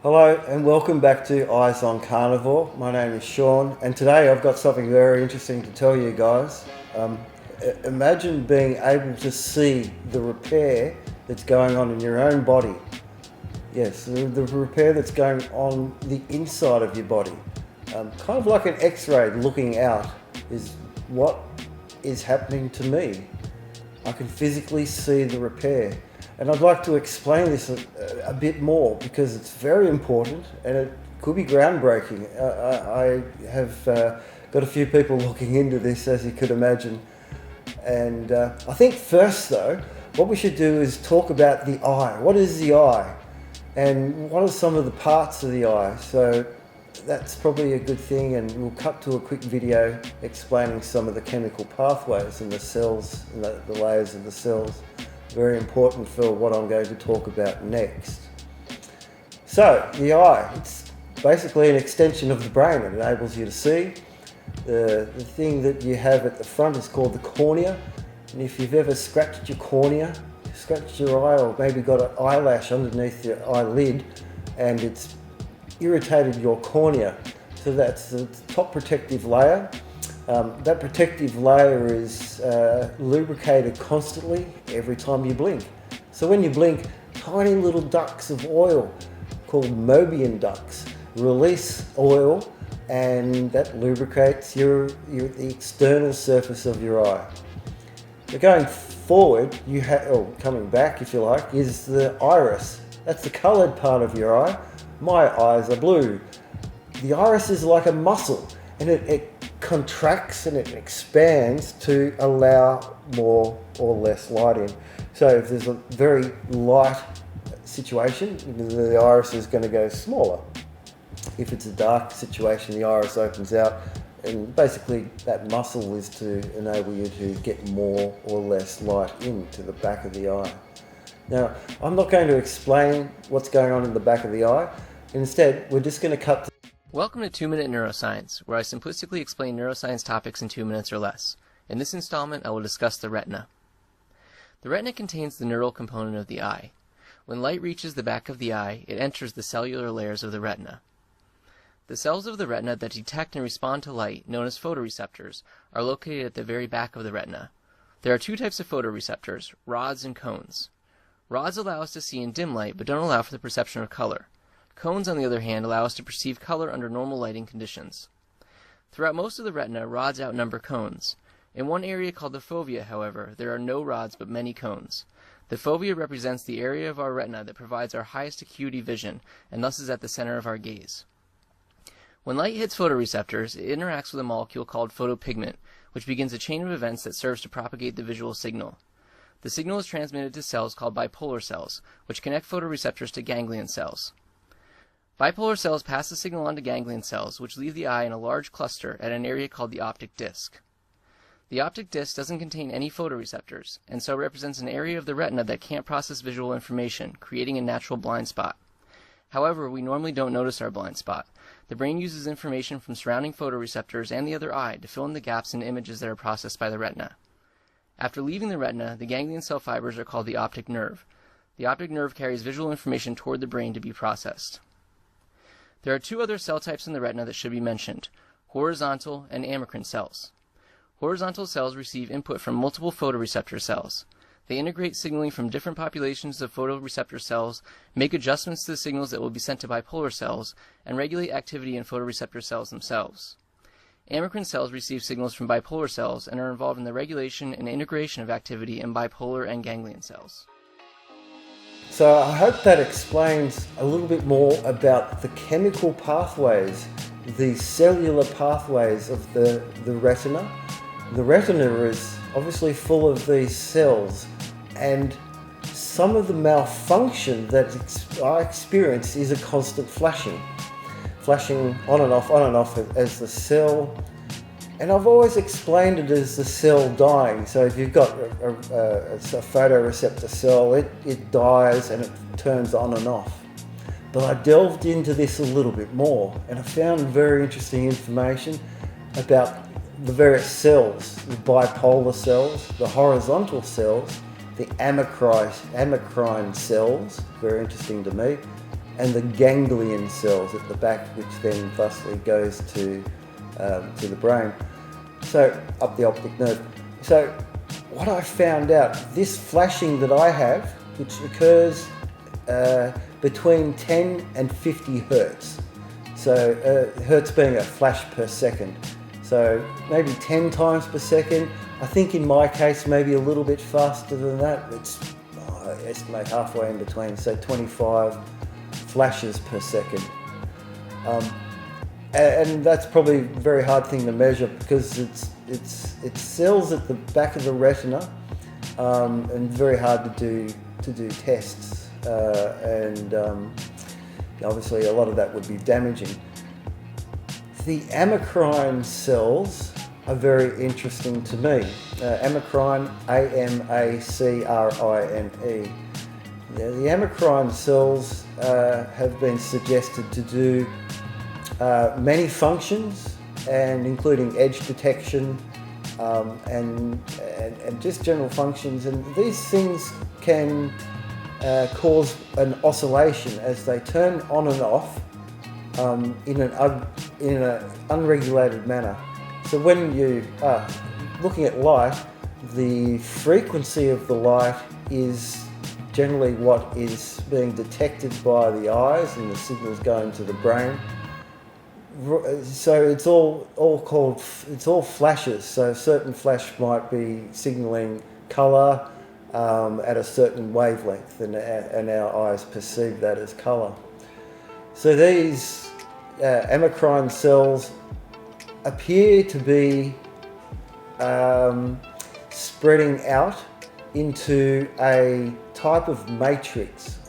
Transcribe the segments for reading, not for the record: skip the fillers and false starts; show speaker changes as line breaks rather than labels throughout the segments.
Hello and welcome back to Eyes on Carnivore. My name is Sean and today I've got something very interesting to tell you guys. Imagine being able to see the repair that's going on in your own body. Yes, the repair that's going on the inside of your body. Kind of like an x-ray looking out is what is happening to me. I can physically see the repair. And I'd like to explain this a bit more because it's very important and it could be groundbreaking. I have got a few people looking into this, as you could imagine. And I think first though, what we should do is talk about the eye. What is the eye? And what are some of the parts of the eye? So that's probably a good thing, and we'll cut to a quick video explaining some of the chemical pathways and the cells and the layers of the cells. Very important for what I'm going to talk about next. So the eye, it's basically an extension of the brain. It enables you to see. The thing that you have at the front is called the cornea, and if you've ever scratched your cornea, scratched your eye, or maybe got an eyelash underneath your eyelid and it's irritated your cornea, so that's the top protective layer. That protective layer is lubricated constantly every time you blink. So when you blink, tiny little ducts of oil called Mobian ducts release oil, and that lubricates the external surface of your eye. So going forward, coming back if you like, is the iris. That's the coloured part of your eye. My eyes are blue. The iris is like a muscle, and it contracts and it expands to allow more or less light in. So if there's a very light situation, the iris is going to go smaller. If it's a dark situation, the iris opens out, and basically that muscle is to enable you to get more or less light into the back of the eye. Now, I'm not going to explain what's going on in the back of the eye. Instead, we're just going to cut to...
Welcome to 2 Minute Neuroscience, where I simplistically explain neuroscience topics in 2 minutes or less. In this installment, I will discuss the retina. The retina contains the neural component of the eye. When light reaches the back of the eye, it enters the cellular layers of the retina. The cells of the retina that detect and respond to light, known as photoreceptors, are located at the very back of the retina. There are 2 types of photoreceptors, rods and cones. Rods allow us to see in dim light, but don't allow for the perception of color. Cones, on the other hand, allow us to perceive color under normal lighting conditions. Throughout most of the retina, rods outnumber cones. In one area called the fovea, however, there are no rods but many cones. The fovea represents the area of our retina that provides our highest acuity vision, and thus is at the center of our gaze. When light hits photoreceptors, it interacts with a molecule called photopigment, which begins a chain of events that serves to propagate the visual signal. The signal is transmitted to cells called bipolar cells, which connect photoreceptors to ganglion cells. Bipolar cells pass the signal on to ganglion cells, which leave the eye in a large cluster at an area called the optic disc. The optic disc doesn't contain any photoreceptors, and so represents an area of the retina that can't process visual information, creating a natural blind spot. However, we normally don't notice our blind spot. The brain uses information from surrounding photoreceptors and the other eye to fill in the gaps in images that are processed by the retina. After leaving the retina, the ganglion cell fibers are called the optic nerve. The optic nerve carries visual information toward the brain to be processed. There are 2 other cell types in the retina that should be mentioned: horizontal and amacrine cells. Horizontal cells receive input from multiple photoreceptor cells. They integrate signaling from different populations of photoreceptor cells, make adjustments to the signals that will be sent to bipolar cells, and regulate activity in photoreceptor cells themselves. Amacrine cells receive signals from bipolar cells and are involved in the regulation and integration of activity in bipolar and ganglion cells.
So I hope that explains a little bit more about the chemical pathways, the cellular pathways of the retina. The retina is obviously full of these cells, and some of the malfunction that I experience is a constant flashing on and off as the cell. And I've always explained it as the cell dying. So if you've got a photoreceptor cell, it dies and it turns on and off. But I delved into this a little bit more, and I found very interesting information about the various cells, the bipolar cells, the horizontal cells, the amacrine cells, very interesting to me, and the ganglion cells at the back, which then thusly goes to the brain, so up the optic nerve. So what I found out, this flashing that I have, which occurs between 10 and 50 hertz. So hertz being a flash per second. So maybe 10 times per second. I think in my case, maybe a little bit faster than that. It's, I estimate halfway in between, so 25 flashes per second. And that's probably a very hard thing to measure because it's cells at the back of the retina, and very hard to do tests. Obviously a lot of that would be damaging. The amacrine cells are very interesting to me. Amacrine, A-M-A-C-R-I-N-E. The amacrine cells have been suggested to do many functions, and including edge detection and just general functions. And these things can cause an oscillation as they turn on and off in an unregulated manner. So when you are looking at light, the frequency of the light is generally what is being detected by the eyes, and the signals going to the brain. So it's all flashes. So a certain flash might be signaling colour at a certain wavelength, and our eyes perceive that as colour. So these amacrine cells appear to be spreading out into a type of matrix.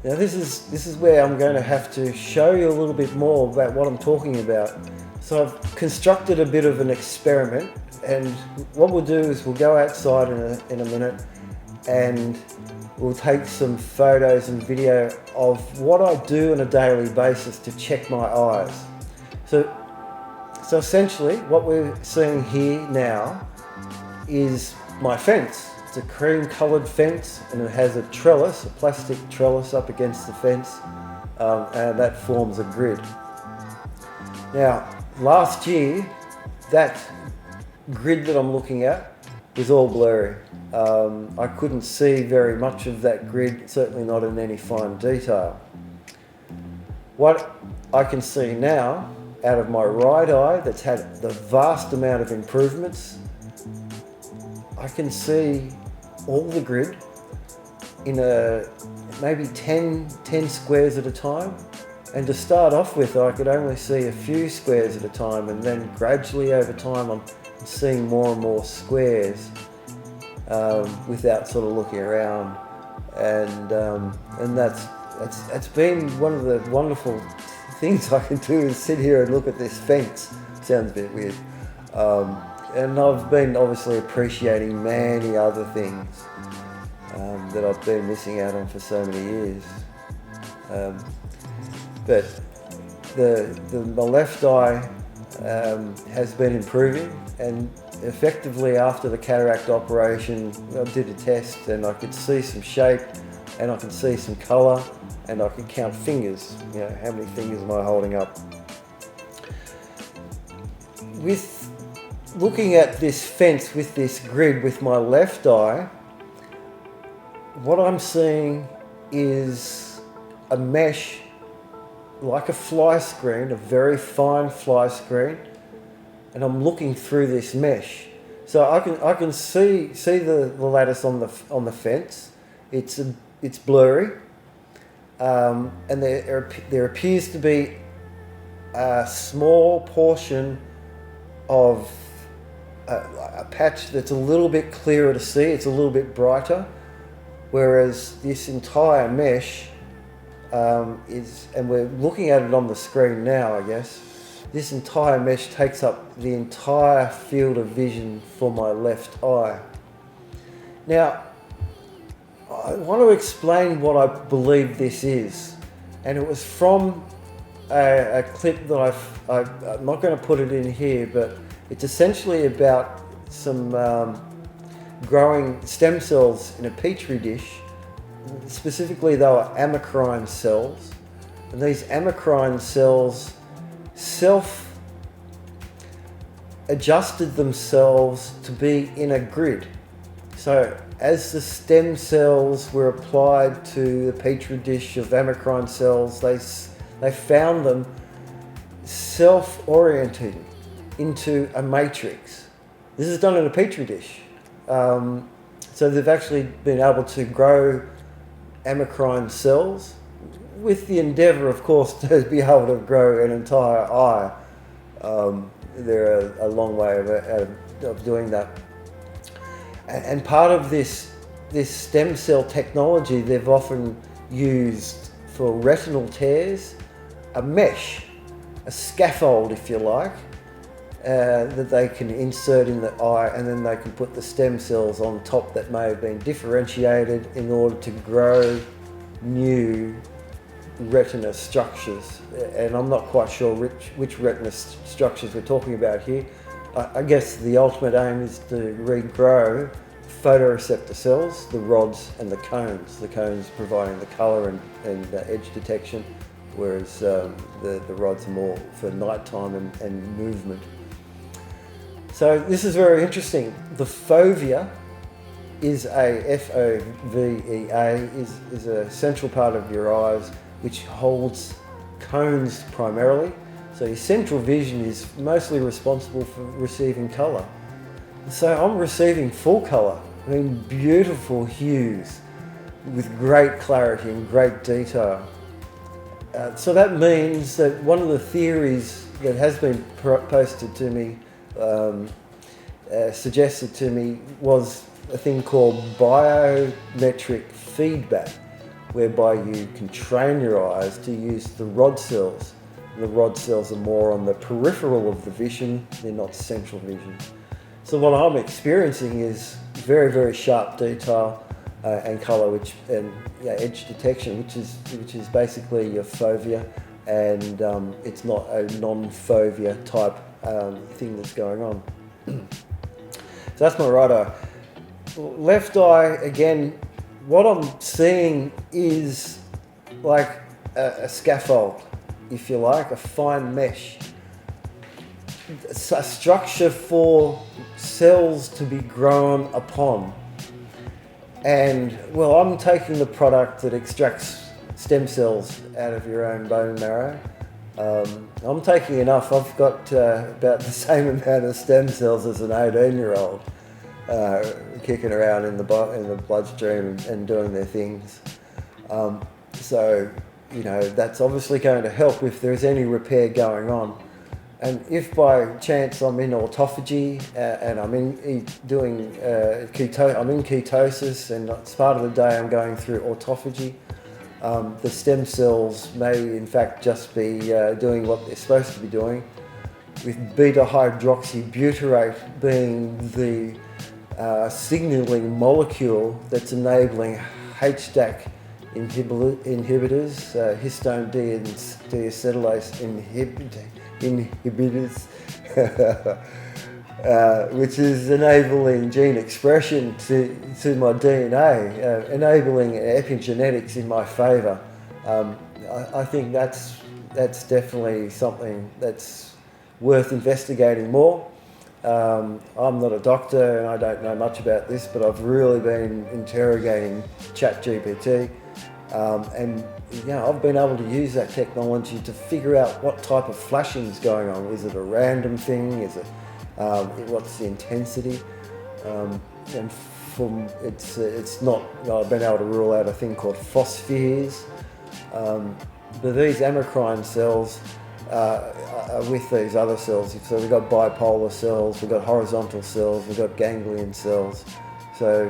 Now this is where I'm going to have to show you a little bit more about what I'm talking about. So I've constructed a bit of an experiment, and what we'll do is we'll go outside in a minute, and we'll take some photos and video of what I do on a daily basis to check my eyes. So essentially what we're seeing here now is my fence. It's a cream coloured fence, and it has a trellis, a plastic trellis up against the fence, and that forms a grid. Now last year that grid that I'm looking at was all blurry. I couldn't see very much of that grid, certainly not in any fine detail. What I can see now out of my right eye, that's had the vast amount of improvements, I can see all the grid in maybe 10 squares at a time. And to start off with, I could only see a few squares at a time, and then gradually over time I'm seeing more and more squares without sort of looking around. And that's been one of the wonderful things I can do, is sit here and look at this fence. Sounds a bit weird. And I've been obviously appreciating many other things that I've been missing out on for so many years. But my left eye has been improving, and effectively after the cataract operation I did a test, and I could see some shape, and I could see some colour, and I could count fingers. You know, how many fingers am I holding up? With looking at this fence with this grid with my left eye, what I'm seeing is a mesh, like a fly screen, a very fine fly screen, and I'm looking through this mesh. So I can see the lattice on the fence. It's blurry, and there appears to be a small portion of a patch that's a little bit clearer to see. It's a little bit brighter, whereas this entire mesh is, and we're looking at it on the screen now, I guess, this entire mesh takes up the entire field of vision for my left eye. Now, I want to explain what I believe this is, and it was from a clip that I'm not going to put it in here, but it's essentially about some growing stem cells in a petri dish Specifically, they were amacrine cells. And these amacrine cells self-adjusted themselves to be in a grid. So as the stem cells were applied to the petri dish of amacrine cells, they found them self-orienting into a matrix. This is done in a petri dish. So they've actually been able to grow amacrine cells with the endeavour, of course, to be able to grow an entire eye. They're a long way of doing that. And part of this stem cell technology, they've often used for retinal tears, a mesh, a scaffold, if you like, that they can insert in the eye, and then they can put the stem cells on top that may have been differentiated in order to grow new retina structures. And I'm not quite sure which retina structures we're talking about here. I guess the ultimate aim is to regrow photoreceptor cells, the rods and the cones providing the colour and edge detection, whereas the rods are more for nighttime and movement. So this is very interesting. The fovea is F-O-V-E-A, is a central part of your eyes which holds cones primarily. So your central vision is mostly responsible for receiving colour. So I'm receiving full colour, I mean beautiful hues with great clarity and great detail. So that means that one of the theories that has been posted to me, suggested to me, was a thing called biometric feedback, whereby you can train your eyes to use the rod cells. The rod cells are more on the peripheral of the vision, they're not central vision. So what I'm experiencing is very, very sharp detail and colour, and edge detection, which is basically your fovea, and it's not a non-fovea type thing that's going on. So that's my right eye. Left eye, again, what I'm seeing is like a scaffold, if you like, a fine mesh. It's a structure for cells to be grown upon. And, well, I'm taking the product that extracts stem cells out of your own bone marrow. I'm taking enough. I've got about the same amount of stem cells as an 18-year-old kicking around in the bloodstream and doing their things. So, that's obviously going to help if there's any repair going on. And if by chance I'm in autophagy and I'm in ketosis, and it's part of the day I'm going through autophagy, the stem cells may in fact just be doing what they're supposed to be doing, with beta-hydroxybutyrate being the signaling molecule that's enabling HDAC inhibitors, histone deacetylase inhibitors, which is enabling gene expression to my DNA, enabling epigenetics in my favour. I think that's definitely something that's worth investigating more. I'm not a doctor and I don't know much about this, but I've really been interrogating ChatGPT, and I've been able to use that technology to figure out what type of flashing is going on. Is it a random thing? Is it what's the intensity? And it's not. I've been able to rule out a thing called phospheres. But these amacrine cells are with these other cells. So we've got bipolar cells, we've got horizontal cells, we've got ganglion cells. So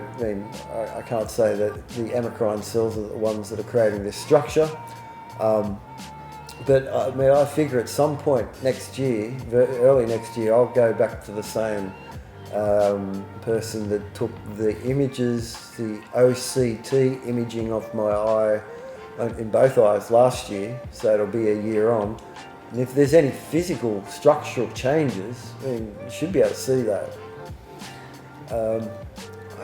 I can't say that the amacrine cells are the ones that are creating this structure. But I figure at some point next year, early next year, I'll go back to the same person that took the images, the OCT imaging of my eye in both eyes last year, so it'll be a year on. And if there's any physical structural changes, you should be able to see that.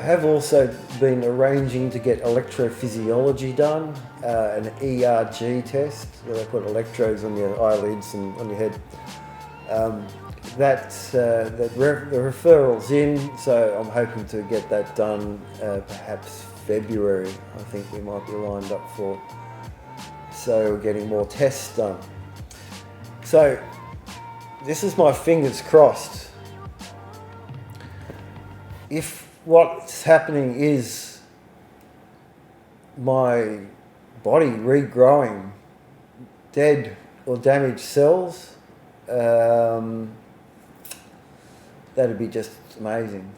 I have also been arranging to get electrophysiology done, an ERG test where they put electrodes on your eyelids and on your head. The referral's in, so I'm hoping to get that done perhaps February. I think we might be lined up for. So we're getting more tests done. So this is my fingers crossed. If what's happening is my body regrowing dead or damaged cells, that'd be just amazing.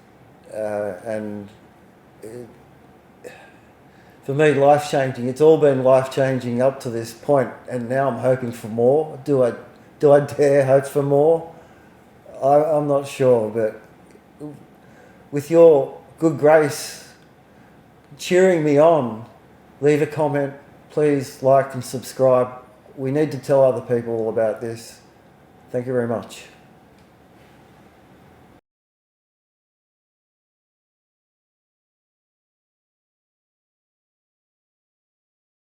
For me, life-changing. It's all been life-changing up to this point, and now I'm hoping for more. Do I dare hope for more? I'm not sure, but with your good grace cheering me on, leave a comment, please like and subscribe. We need to tell other people about this. Thank you very much.